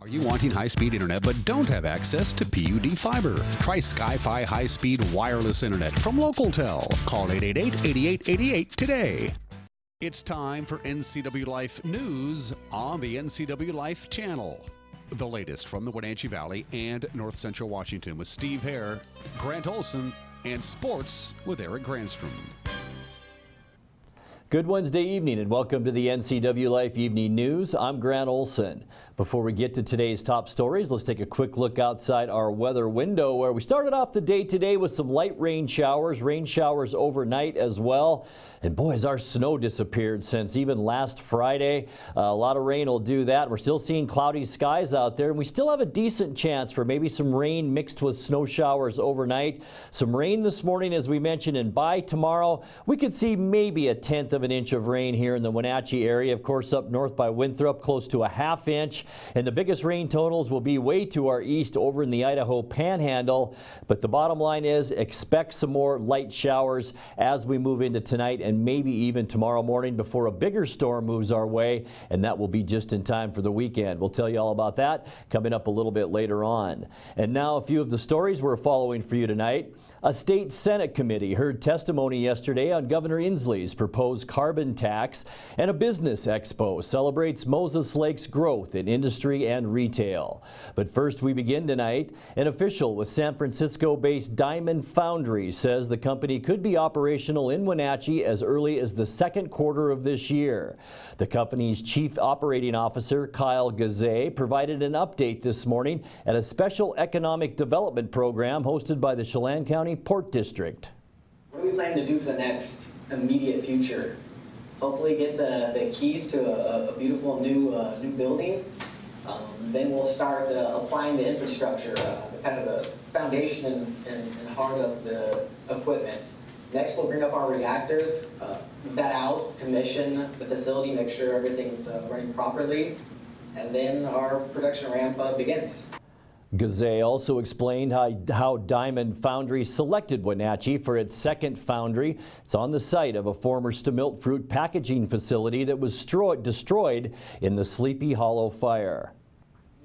Are you wanting high-speed internet but don't have access to PUD fiber? Try Sky-Fi high-speed wireless internet from Localtel. Call 888-8888 today. It's time for NCW Life News on the NCW Life channel. The latest from the Wenatchee Valley and North Central Washington with Steve Hare, Grant Olson, and sports with Eric Granstrom. Good Wednesday evening and welcome to the NCW Life Evening News. I'm Grant Olson. Before we get to today's top stories, let's take a quick look outside our weather window where we started off the day today with some light rain showers overnight as well. And boy, has our snow disappeared since even last Friday. A lot of rain will do that. We're still seeing cloudy skies out there, and we still have a decent chance for maybe some rain mixed with snow showers overnight. Some rain this morning, as we mentioned, and by tomorrow, we could see maybe a tenth of an inch of rain here in the Wenatchee area. Of course, up north by Winthrop, close to a half inch. And the biggest rain totals will be way to our east over in the Idaho Panhandle. But the bottom line is expect some more light showers as we move into tonight and maybe even tomorrow morning before a bigger storm moves our way. And that will be just in time for the weekend. We'll tell you all about that coming up a little bit later on. And now a few of the stories we're following for you tonight. A state Senate committee heard testimony yesterday on Governor Inslee's proposed carbon tax, and a business expo celebrates Moses Lake's growth in industry and retail. But first, we begin tonight. An official with San Francisco-based Diamond Foundry says the company could be operational in Wenatchee as early as the second quarter of this year. The company's chief operating officer, Kyle Gazay, provided an update this morning at a special economic development program hosted by the Chelan County Port District. What are we planning to do for the next immediate future? Hopefully get the keys to a beautiful new building. Then we'll start applying the infrastructure, kind of the foundation and heart of the equipment. Next, we'll bring up our reactors, vet out, commission the facility, make sure everything's running properly, and then our production ramp begins. Gazay also explained how Diamond Foundry selected Wenatchee for its second foundry. It's on the site of a former Stamilt fruit packaging facility that was destroyed in the Sleepy Hollow fire.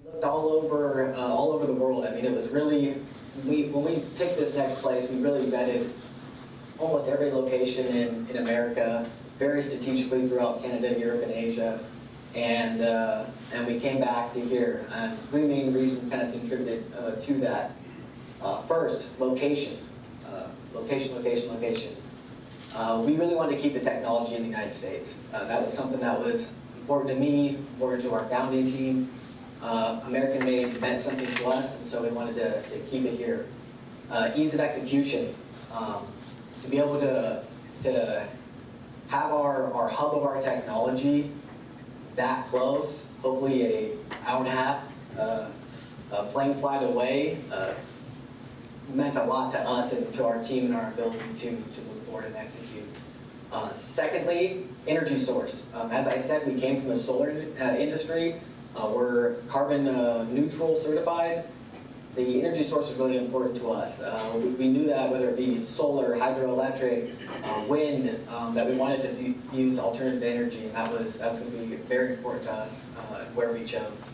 We looked all over the world. I mean, it was really, when we picked this next place, we really vetted almost every location in America, very strategically throughout Canada, Europe, and Asia. And we came back to here. Three main reasons kind of contributed to that. First, location. Location. We really wanted to keep the technology in the United States. That was something that was important to me, important to our founding team. American made meant something to us, and so we wanted to keep it here. Ease of execution. To be able to have our hub of our technology that close, hopefully an hour and a half, a plane flight away, meant a lot to us and to our team and our ability to move forward and execute. Secondly, energy source. As I said, we came from the solar industry. We're carbon neutral certified. The energy source was really important to us. We knew that whether it be solar, hydroelectric, wind, that we wanted to use alternative energy, and that was going to be very important to us where we chose.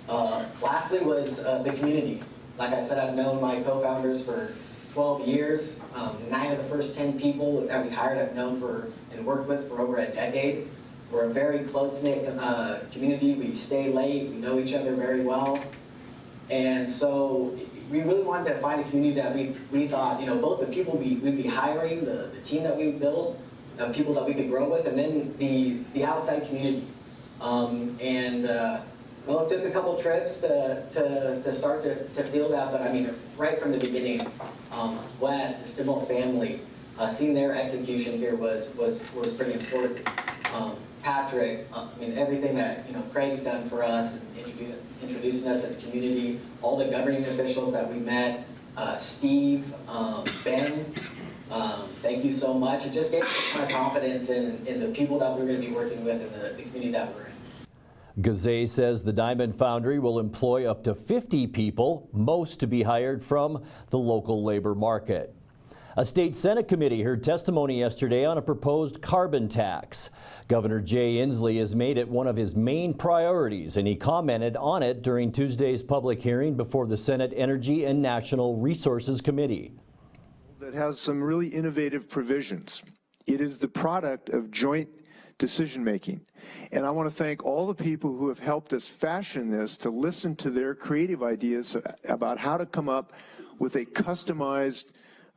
Lastly was the community. Like I said, I've known my co-founders for 12 years. 9 of the first 10 people that we hired I've known and worked with for over a decade. We're a very close-knit community. We stay late. We know each other very well. And so we really wanted to find a community that we thought, both the people we'd be hiring, the team that we would build, people that we could grow with, and then the outside community. Well, it took a couple trips to start to feel that, but I mean, right from the beginning, Wes, the Stamilt family, seeing their execution here was pretty important. Patrick, everything that Craig's done for us, and introducing us to the community, all the governing officials that we met, Steve, Ben, thank you so much. It just gave us a ton of confidence in the people that we're going to be working with and the community that we're in. Gazay says the Diamond Foundry will employ up to 50 people, most to be hired from the local labor market. A state Senate committee heard testimony yesterday on a proposed carbon tax. Governor Jay Inslee has made it one of his main priorities, and he commented on it during Tuesday's public hearing before the Senate Energy and National Resources Committee. That has some really innovative provisions. It is the product of joint decision-making. And I want to thank all the people who have helped us fashion this, to listen to their creative ideas about how to come up with a customized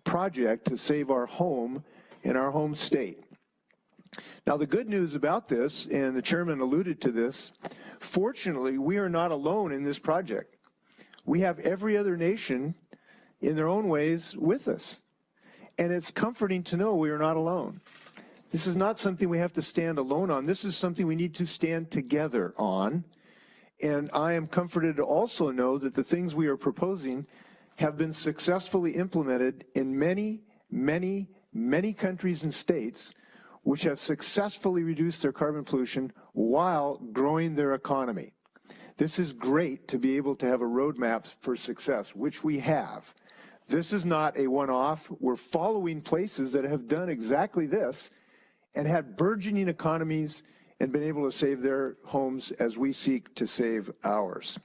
project to save our home in our home state. Now, the good news about this, and the chairman alluded to this, fortunately, we are not alone in this project. We have every other nation in their own ways with us. And it's comforting to know we are not alone. This is not something we have to stand alone on. This is something we need to stand together on. And I am comforted to also know that the things we are proposing have been successfully implemented in many, many, many countries and states which have successfully reduced their carbon pollution while growing their economy. This is great to be able to have a roadmap for success, which we have. This is not a one-off. We're following places that have done exactly this and had burgeoning economies and been able to save their homes as we seek to save ours.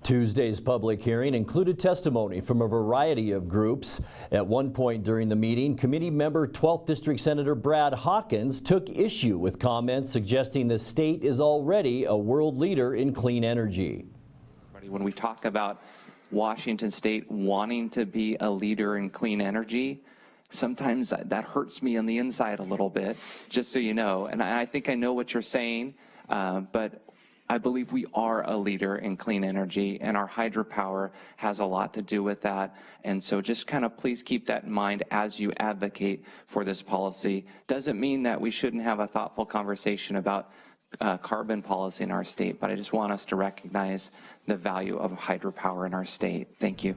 Tuesday's public hearing included testimony from a variety of groups. At one point during the meeting, committee member 12th District Senator Brad Hawkins took issue with comments suggesting the state is already a world leader in clean energy. When we talk about Washington State wanting to be a leader in clean energy, sometimes that hurts me on the inside a little bit, just so you know. And I think I know what you're saying, but I believe we are a leader in clean energy, and our hydropower has a lot to do with that. And so just kind of please keep that in mind as you advocate for this policy. Doesn't mean that we shouldn't have a thoughtful conversation about carbon policy in our state, but I just want us to recognize the value of hydropower in our state. Thank you.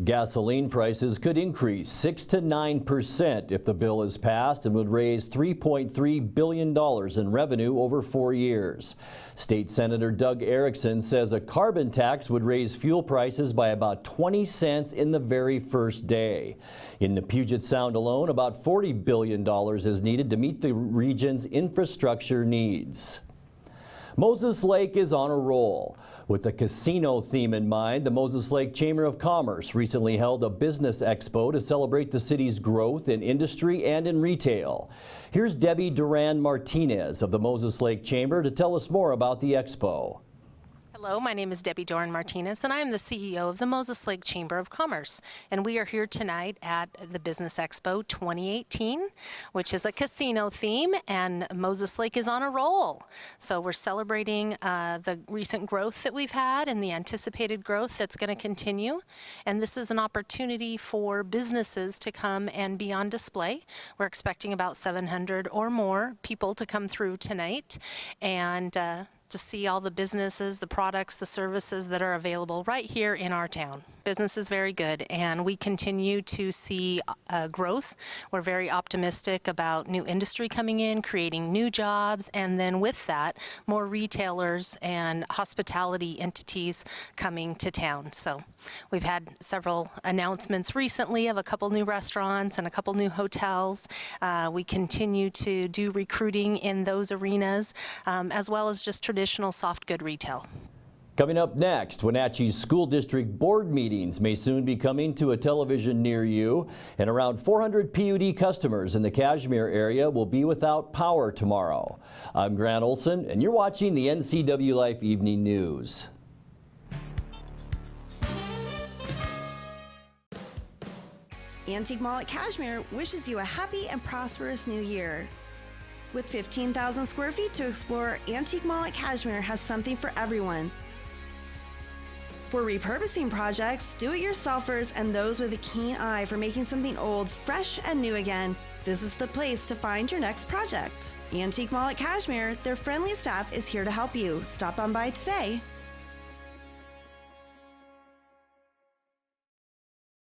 Gasoline prices could increase 6 to 9% if the bill is passed, and would raise $3.3 billion in revenue over 4 years. State Senator Doug Erickson says a carbon tax would raise fuel prices by about 20 cents in the very first day. In the Puget Sound alone, about $40 billion is needed to meet the region's infrastructure needs. Moses Lake is on a roll. With the casino theme in mind, the Moses Lake Chamber of Commerce recently held a business expo to celebrate the city's growth in industry and in retail. Here's Debbie Duran Martinez of the Moses Lake Chamber to tell us more about the expo. Hello, my name is Debbie Doran Martinez, and I am the CEO of the Moses Lake Chamber of Commerce. And we are here tonight at the Business Expo 2018, which is a casino theme, and Moses Lake is on a roll. So we're celebrating the recent growth that we've had and the anticipated growth that's going to continue. And this is an opportunity for businesses to come and be on display. We're expecting about 700 or more people to come through tonight, and to see all the businesses, the products, the services that are available right here in our town. Business is very good, and we continue to see growth. We're very optimistic about new industry coming in, creating new jobs, and then with that, more retailers and hospitality entities coming to town. So we've had several announcements recently of a couple new restaurants and a couple new hotels. We continue to do recruiting in those arenas, as well as just traditional soft good retail. Coming up next, Wenatchee's school district board meetings may soon be coming to a television near you, and around 400 PUD customers in the Kashmir area will be without power tomorrow. I'm Grant Olson, and you're watching the NCW Life Evening News. Antique Mall at Kashmir wishes you a happy and prosperous new year. With 15,000 square feet to explore, Antique Mall at Kashmir has something for everyone. For repurposing projects, do-it-yourselfers, and those with a keen eye for making something old fresh and new again, this is the place to find your next project. Antique Mall at Kashmir, their friendly staff is here to help you. Stop on by today.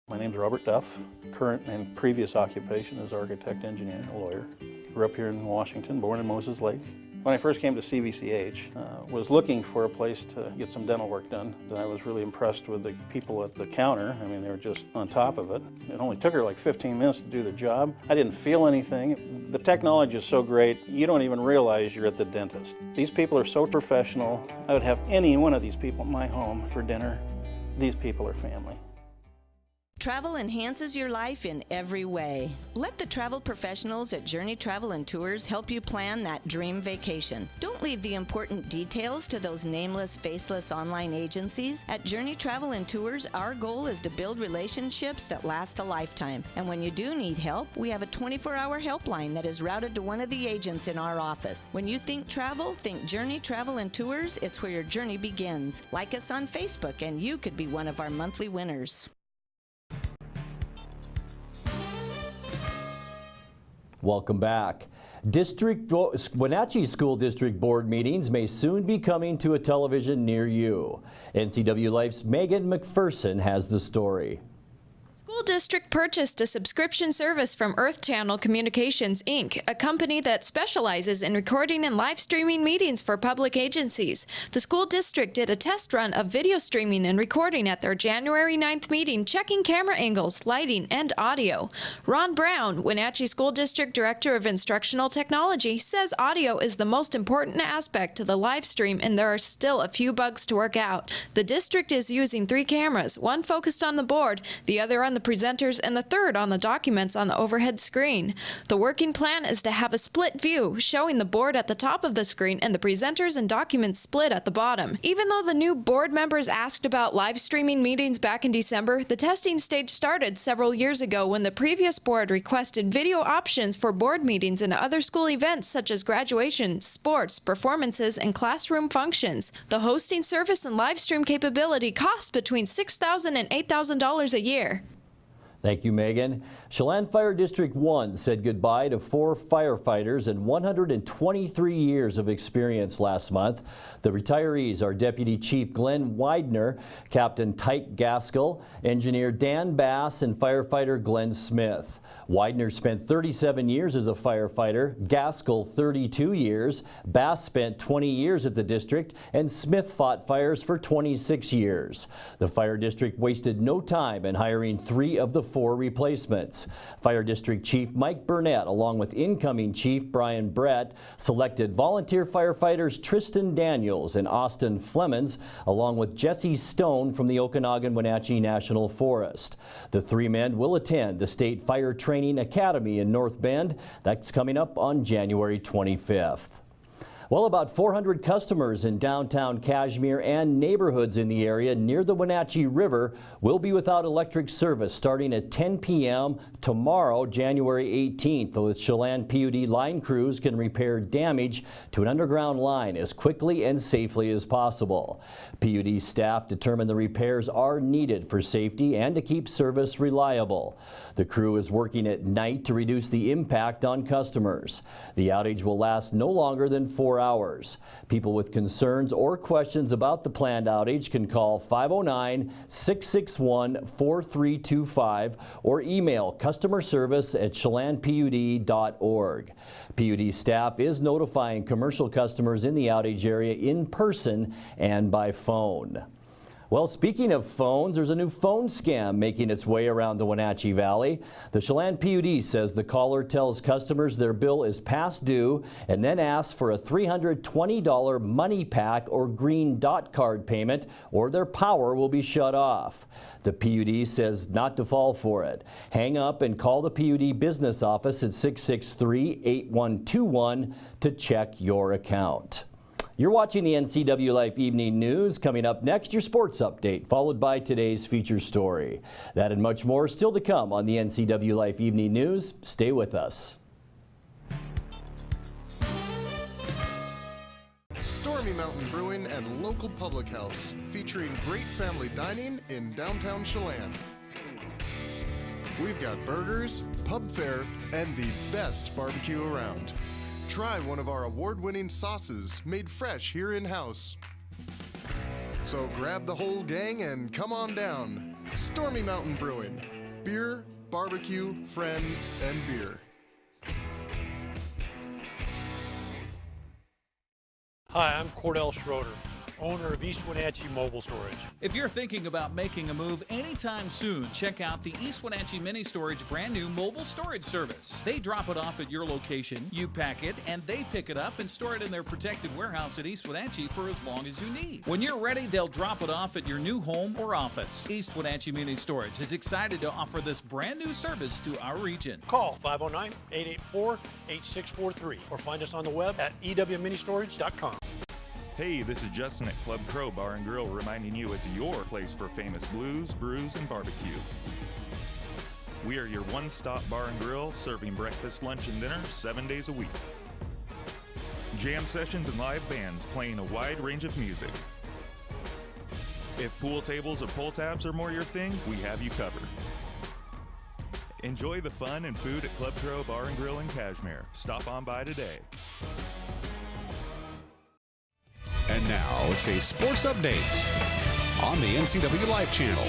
My name is Robert Duff. Current and previous occupation is architect, engineer, and lawyer. Grew up here in Washington, born in Moses Lake. When I first came to CVCH, was looking for a place to get some dental work done. I was really impressed with the people at the counter. I mean, they were just on top of it. It only took her like 15 minutes to do the job. I didn't feel anything. The technology is so great, you don't even realize you're at the dentist. These people are so professional. I would have any one of these people in my home for dinner. These people are family. Travel enhances your life in every way. Let the travel professionals at Journey Travel and Tours help you plan that dream vacation. Don't leave the important details to those nameless, faceless online agencies. At Journey Travel and Tours, our goal is to build relationships that last a lifetime. And when you do need help, we have a 24-hour helpline that is routed to one of the agents in our office. When you think travel, think Journey Travel and Tours. It's where your journey begins. Like us on Facebook, and you could be one of our monthly winners. Welcome back. Wenatchee School District Board meetings may soon be coming to a television near you. NCW Life's Megan McPherson has the story. School district purchased a subscription service from Earth Channel Communications, Inc., a company that specializes in recording and live streaming meetings for public agencies. The school district did a test run of video streaming and recording at their January 9th meeting, checking camera angles, lighting, and audio. Ron Brown, Wenatchee School District Director of Instructional Technology, says audio is the most important aspect to the live stream and there are still a few bugs to work out. The district is using 3 cameras, one focused on the board, the other on the presenters, and the third on the documents on the overhead screen. The working plan is to have a split view, showing the board at the top of the screen and the presenters and documents split at the bottom. Even though the new board members asked about live streaming meetings back in December, the testing stage started several years ago when the previous board requested video options for board meetings and other school events such as graduation, sports, performances, and classroom functions. The hosting service and live stream capability costs between $6,000 and $8,000 a year. Thank you, Megan. Chelan Fire District 1 said goodbye to 4 firefighters and 123 years of experience last month. The retirees are Deputy Chief Glenn Widener, Captain Tyke Gaskell, Engineer Dan Bass, and firefighter Glenn Smith. Widener spent 37 years as a firefighter, Gaskell 32 years, Bass spent 20 years at the district, and Smith fought fires for 26 years. The fire district wasted no time in hiring 3 of the 4 replacements. Fire District Chief Mike Burnett, along with incoming Chief Brian Brett, selected volunteer firefighters Tristan Daniels and Austin Flemons, along with Jesse Stone from the Okanagan-Wenatchee National Forest. The 3 men will attend the State Fire Training Academy in North Bend. That's coming up on January 25th. Well, about 400 customers in downtown Cashmere and neighborhoods in the area near the Wenatchee River will be without electric service starting at 10 p.m. tomorrow, January 18th. The Chelan PUD line crews can repair damage to an underground line as quickly and safely as possible. PUD staff determine the repairs are needed for safety and to keep service reliable. The crew is working at night to reduce the impact on customers. The outage will last no longer than 4 hours. People with concerns or questions about the planned outage can call 509-661-4325 or email customerservice@chelanpud.org. PUD staff is notifying commercial customers in the outage area in person and by phone. Well, speaking of phones, there's a new phone scam making its way around the Wenatchee Valley. The Chelan PUD says the caller tells customers their bill is past due and then asks for a $320 money pack or green dot card payment or their power will be shut off. The PUD says not to fall for it. Hang up and call the PUD business office at 663-8121 to check your account. You're watching the NCW Life Evening News. Coming up next, your sports update, followed by today's feature story. That and much more still to come on the NCW Life Evening News. Stay with us. Stormy Mountain Brewing and local public house, featuring great family dining in downtown Chelan. We've got burgers, pub fare, and the best barbecue around. Try one of our award-winning sauces made fresh here in-house. So grab the whole gang and come on down. Stormy Mountain Brewing. Beer, barbecue, friends, and beer. Hi, I'm Cordell Schroeder, owner of East Wenatchee Mobile Storage. If you're thinking about making a move anytime soon, check out the East Wenatchee Mini Storage brand new mobile storage service. They drop it off at your location, you pack it, and they pick it up and store it in their protected warehouse at East Wenatchee for as long as you need. When you're ready, they'll drop it off at your new home or office. East Wenatchee Mini Storage is excited to offer this brand new service to our region. Call 509-884-8643 or find us on the web at ewministorage.com. Hey, this is Justin at Club Crow Bar and Grill reminding you it's your place for famous blues, brews, and barbecue. We are your one-stop bar and grill, serving breakfast, lunch, and dinner 7 days a week. Jam sessions and live bands playing a wide range of music. If pool tables or pull tabs are more your thing, we have you covered. Enjoy the fun and food at Club Crow Bar and Grill in Cashmere. Stop on by today. And now it's a sports update on the NCW Life channel.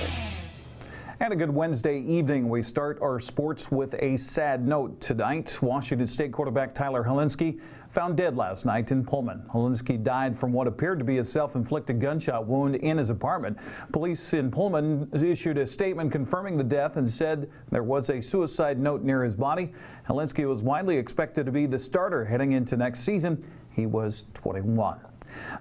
And a good Wednesday evening. We start our sports with a sad note tonight. Washington State quarterback Tyler Helinski found dead last night in Pullman. Helinski died from what appeared to be a self-inflicted gunshot wound in his apartment. Police in Pullman issued a statement confirming the death and said there was a suicide note near his body. Helinski was widely expected to be the starter heading into next season. He was 21.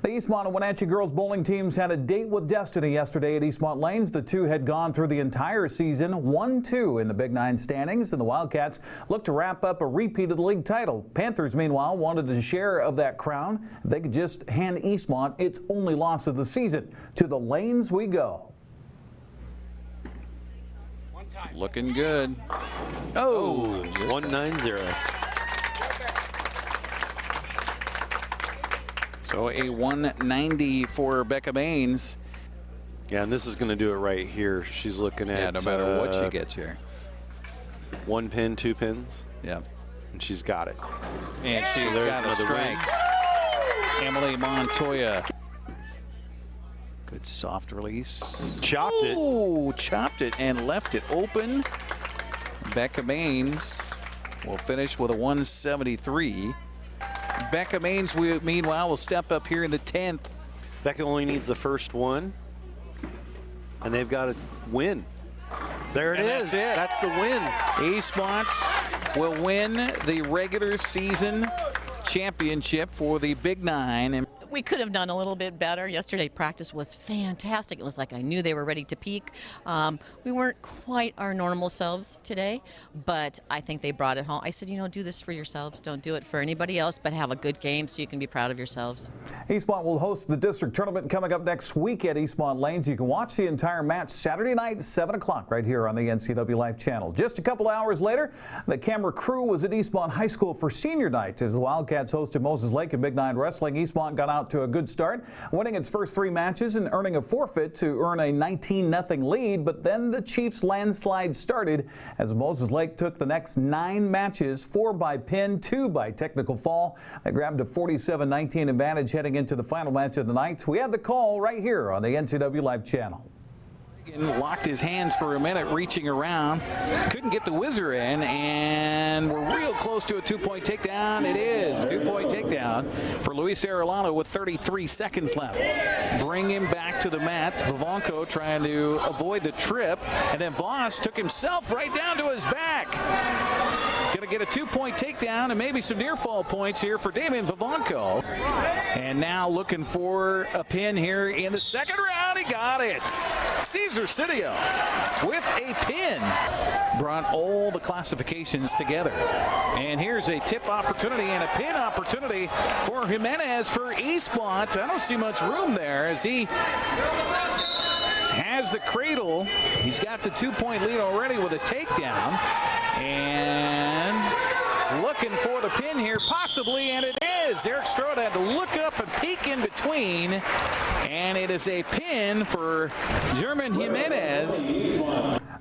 The Eastmont and Wenatchee girls bowling teams had a date with destiny yesterday at Eastmont Lanes. The two had gone through the entire season, 1-2 in the Big Nine standings, and the Wildcats look to wrap up a repeated league title. Panthers, meanwhile, wanted a share of that crown. If they could just hand Eastmont its only loss of the season. To the Lanes we go. Looking good. Oh, 190. So a 190 for Becca Baines. Yeah, and this is going to do it right here. She's looking at no matter what she gets here. 1 pin, 2 pins. Yeah. And she's got it. And she got a strike. Emily Montoya. Good soft release. Chopped it. Ooh, chopped it and left it open. Becca Baines will finish with a 173. Becca Baines, meanwhile, will step up here in the 10th. Becca only needs the first one, and they've got to win. There it is. That's the win. Eastmont will win the regular season championship for the Big Nine. And we could have done a little bit better. Yesterday practice was fantastic. It was like I knew they were ready to peak. We weren't quite our normal selves today, but I think they brought it home. I said, you know, do this for yourselves. Don't do it for anybody else, but have a good game so you can be proud of yourselves. Eastmont will host the district tournament coming up next week at Eastmont Lanes. You can watch the entire match Saturday night, 7 o'clock, right here on the NCW Life channel. Just a couple hours later, the camera crew was at Eastmont High School for senior night as the Wildcats hosted Moses Lake in Big Nine Wrestling. Eastmont got out to a good start, winning its first 3 matches and earning a forfeit to earn a 19-0 lead, but then the Chiefs landslide started as Moses Lake took the next 9 matches, 4 by pin, 2 by technical fall. They grabbed a 47-19 advantage heading into the final match of the night. We had the call right here on the NCW Live channel. Locked his hands for a minute, reaching around. Couldn't get the whizzer in, and we're real close to a 2-point takedown. It is 2-point takedown for Luis Arellano with 33 seconds left. Bring him back to the mat. Vivanco trying to avoid the trip, and then Voss took himself right down to his back. Going to get a 2-point takedown and maybe some near fall points here for Damian Vivanco. And now looking for a pin here in the second round. He got it. Cesar Cidio with a pin. Brought all the classifications together. And here's a tip opportunity and a pin opportunity for Jimenez for Eastmont. I don't see much room there as he has the cradle. He's got the 2-point lead already with a takedown. And looking for the pin here, possibly, and it is. Eric Strode had to look up and peek in between, and it is a pin for German Jimenez.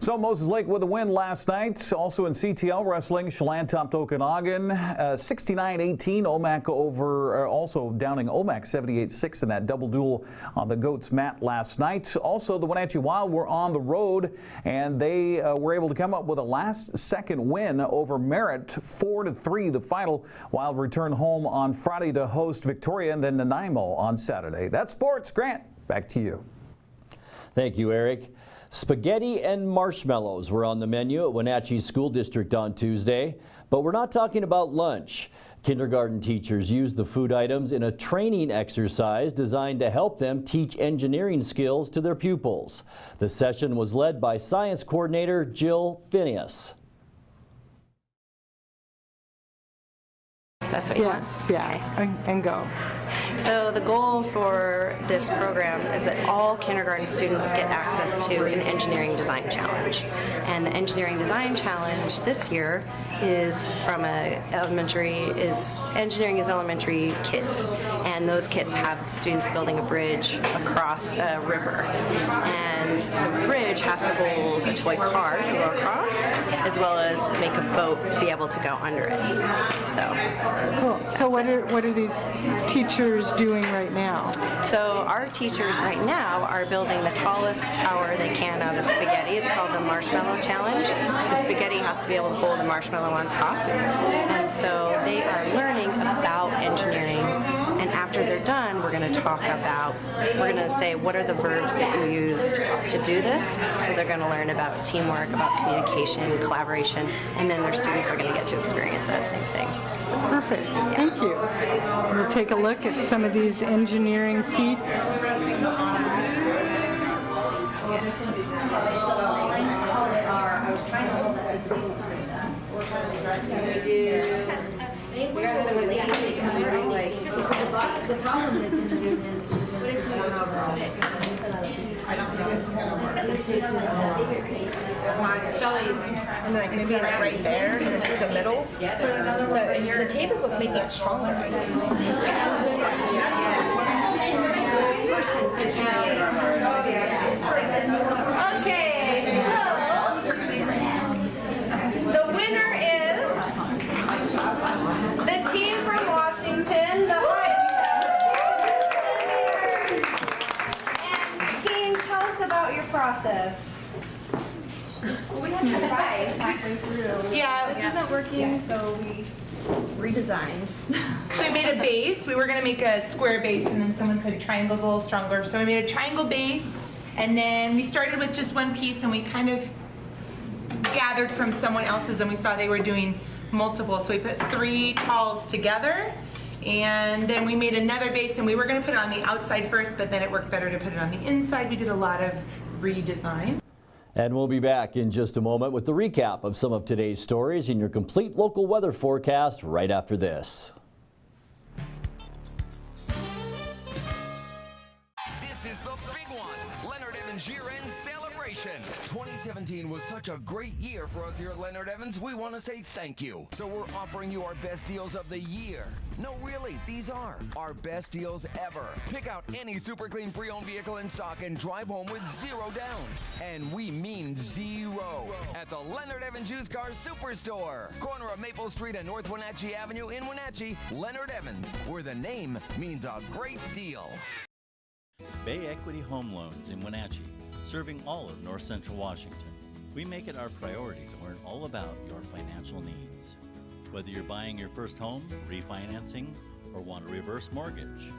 So Moses Lake with a win last night. Also in CTL wrestling, Chelan topped Okanagan 69-18. Omak over, also downing Omak 78-6 in that double duel on the Goats mat last night. Also, the Wenatchee Wild were on the road, and they were able to come up with a last-second win over Merritt, 4-3 the final. Wild return home on Friday to host Victoria and then Nanaimo on Saturday. That's sports. Grant, back to you. Thank you, Eric. Spaghetti and marshmallows were on the menu at Wenatchee School District on Tuesday, but we're not talking about lunch. Kindergarten teachers used the food items in a training exercise designed to help them teach engineering skills to their pupils. The session was led by science coordinator Jill Phineas. That's what you want? Yeah, and go. So the goal for this program is that all kindergarten students get access to an engineering design challenge. And the engineering design challenge this year is from engineering is elementary kit. And those kits have students building a bridge across a river. And the bridge has to hold a toy car to go across, as well as make a boat be able to go under it. So cool. So what are these teachers doing right now? So our teachers right now are building the tallest tower they can out of spaghetti. It's called the Marshmallow Challenge. The spaghetti has to be able to hold the marshmallow on top. And so they are learning about engineering. And after they're done, we're going to say what are the verbs that you used to do this. So they're going to learn about teamwork, about communication, collaboration, and then their students are going to get to experience that same thing. So perfect. Thank you. We'll take a look at some of these engineering feats. The problem is Shelly's, and like maybe like right there and then through the middles. The tape is what's making it stronger. Okay, so the winner is the team from Washington, the highest. And team, tell us about your process. We had to advise halfway through. Yeah. This isn't working, so we redesigned. So we made a base. We were going to make a square base, and then someone said triangle's a little stronger. So we made a triangle base, and then we started with just one piece, and we kind of gathered from someone else's, and we saw they were doing multiple. So we put 3 talls together, and then we made another base, and we were going to put it on the outside first, but then it worked better to put it on the inside. We did a lot of redesign. And we'll be back in just a moment with the recap of some of today's stories and your complete local weather forecast right after this. This is the big one, Leonard Evans year-end celebration. 2017 was such a great year for us here at Leonard Evans. We want to say thank you. So we're offering you our best deals of the year. No, really, these are our best deals ever. Pick out any super clean pre-owned vehicle in stock and drive home with 0 down. And we mean 0 at the Leonard Evans Used Car Superstore. Corner of Maple Street and North Wenatchee Avenue in Wenatchee, Leonard Evans, where the name means a great deal. Bay Equity Home Loans in Wenatchee, serving all of North Central Washington. We make it our priority to learn all about your financial needs. Whether you're buying your first home, refinancing, or want a reverse mortgage,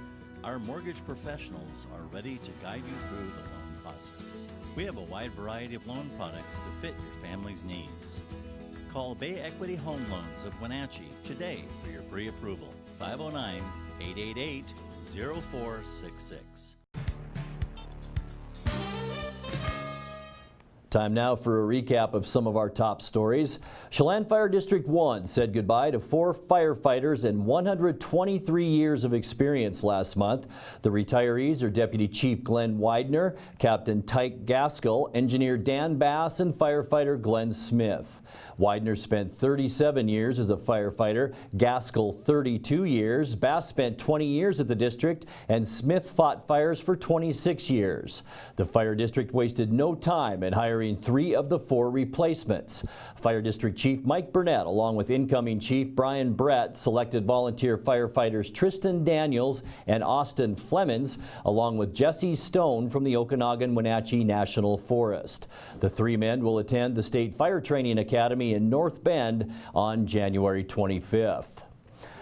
our mortgage professionals are ready to guide you through the loan process. We have a wide variety of loan products to fit your family's needs. Call Bay Equity Home Loans of Wenatchee today for your pre-approval. 509-888-0466. Time now for a recap of some of our top stories. Chelan Fire District 1 said goodbye to 4 firefighters and 123 years of experience last month. The retirees are Deputy Chief Glenn Widener, Captain Tyke Gaskell, Engineer Dan Bass, and firefighter Glenn Smith. Widener spent 37 years as a firefighter, Gaskell 32 years, Bass spent 20 years at the district, and Smith fought fires for 26 years. The fire district wasted no time and hired hiring 3 of the 4 replacements. Fire District Chief Mike Burnett, along with incoming Chief Brian Brett, selected volunteer firefighters Tristan Daniels and Austin Flemons, along with Jesse Stone from the Okanagan-Wenatchee National Forest. The 3 men will attend the State Fire Training Academy in North Bend on January 25th.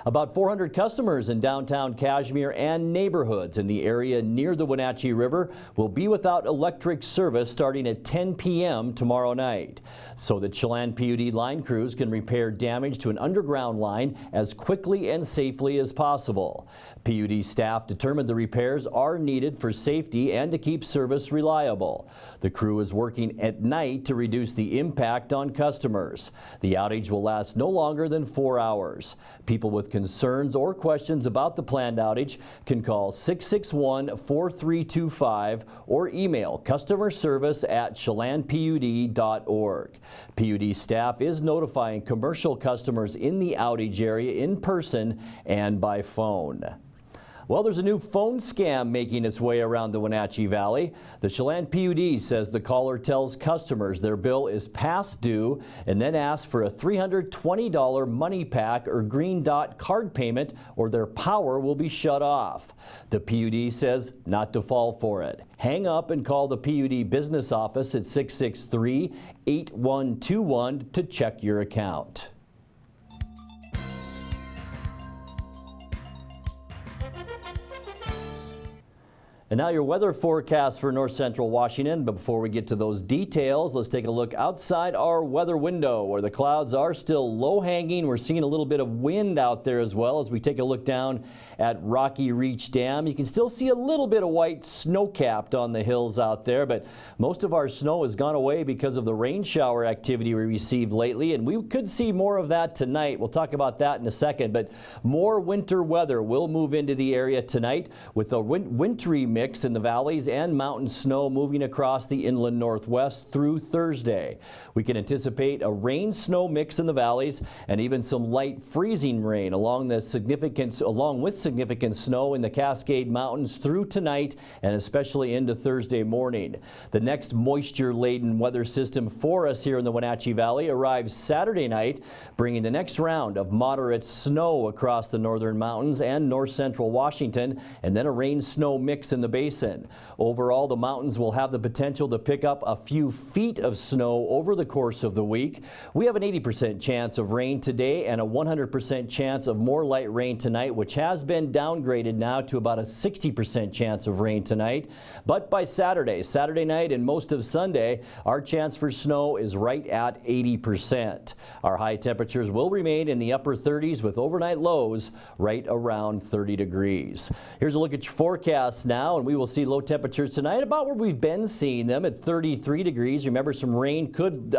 About 400 customers in downtown Cashmere and neighborhoods in the area near the Wenatchee River will be without electric service starting at 10 p.m. tomorrow night, so that Chelan PUD line crews can repair damage to an underground line as quickly and safely as possible. PUD staff determined the repairs are needed for safety and to keep service reliable. The crew is working at night to reduce the impact on customers. The outage will last no longer than 4 hours. People with concerns or questions about the planned outage can call 661-4325 or email customerservice@chelanpud.org. PUD staff is notifying commercial customers in the outage area in person and by phone. Well, there's a new phone scam making its way around the Wenatchee Valley. The Chelan PUD says the caller tells customers their bill is past due and then asks for a $320 money pack or green dot card payment or their power will be shut off. The PUD says not to fall for it. Hang up and call the PUD business office at 663-8121 to check your account. And now your weather forecast for north central Washington. But before we get to those details, let's take a look outside our weather window where the clouds are still low hanging. We're seeing a little bit of wind out there as well as we take a look down at Rocky Reach Dam. You can still see a little bit of white snow capped on the hills out there, but most of our snow has gone away because of the rain shower activity we received lately, and we could see more of that tonight. We'll talk about that in a second, but more winter weather will move into the area tonight with a wintry mix in the valleys and mountain snow moving across the inland northwest through Thursday. We can anticipate a rain-snow mix in the valleys and even some light freezing rain along with significant snow in the Cascade Mountains through tonight and especially into Thursday morning. The next moisture-laden weather system for us here in the Wenatchee Valley arrives Saturday night, bringing the next round of moderate snow across the northern mountains and north central Washington, and then a rain-snow mix in the basin. Overall, the mountains will have the potential to pick up a few feet of snow over the course of the week. We have an 80% chance of rain today and a 100% chance of more light rain tonight, which has been downgraded now to about a 60% chance of rain tonight. But by Saturday night and most of Sunday, our chance for snow is right at 80%. Our high temperatures will remain in the upper 30s with overnight lows right around 30 degrees. Here's a look at your forecast now, and we will see low temperatures tonight about where we've been seeing them at 33 degrees. Remember, some rain could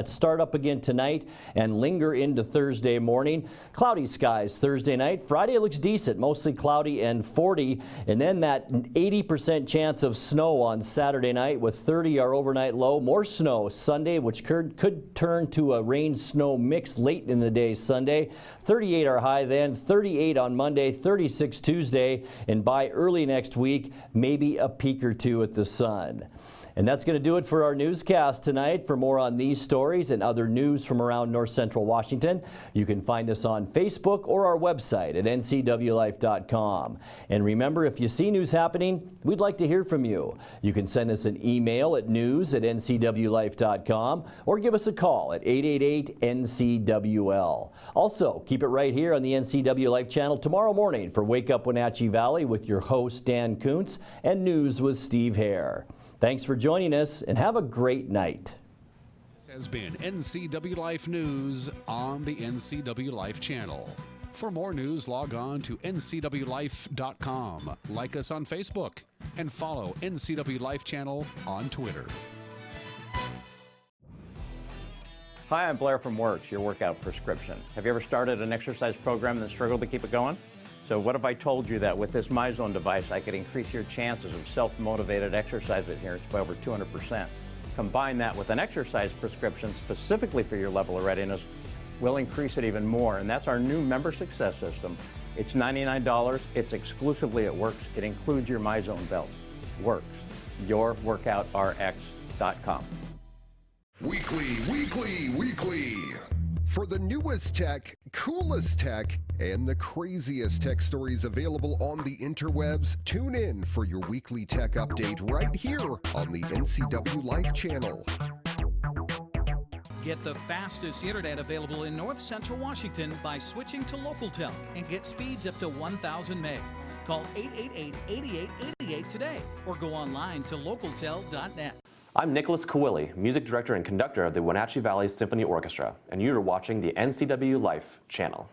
start up again tonight and linger into Thursday morning. Cloudy skies Thursday night. Friday looks decent, mostly cloudy and 40, and then that 80% chance of snow on Saturday night with 30 our overnight low. More snow Sunday, which could turn to a rain-snow mix late in the day Sunday. 38 our high then, 38 on Monday, 36 Tuesday, and by early next week, maybe a peek or two at the sun. And that's going to do it for our newscast tonight. For more on these stories and other news from around north central Washington, you can find us on Facebook or our website at ncwlife.com. And remember, if you see news happening, we'd like to hear from you. You can send us an email at news@ncwlife.com or give us a call at 888-NCWL. Also, keep it right here on the NCW Life channel tomorrow morning for Wake Up Wenatchee Valley with your host Dan Kuntz and News with Steve Hare. Thanks for joining us and have a great night. This has been NCW Life News on the NCW Life channel. For more news, log on to ncwlife.com. Like us on Facebook and follow NCW Life channel on Twitter. Hi, I'm Blair from Works, your workout prescription. Have you ever started an exercise program and struggled to keep it going? So what if I told you that with this MyZone device, I could increase your chances of self-motivated exercise adherence by over 200%. Combine that with an exercise prescription specifically for your level of readiness, we'll increase it even more. And that's our new member success system. It's $99. It's exclusively at Works. It includes your MyZone belt. Works. YourWorkoutRx.com. Weekly. For the newest tech, coolest tech, and the craziest tech stories available on the interwebs, tune in for your weekly tech update right here on the NCW Life channel. Get the fastest internet available in North Central Washington by switching to LocalTel and get speeds up to 1,000 meg. Call 888-8888 today or go online to localtel.net. I'm Nicholas Kawili, Music Director and Conductor of the Wenatchee Valley Symphony Orchestra, and you're watching the NCW Life channel.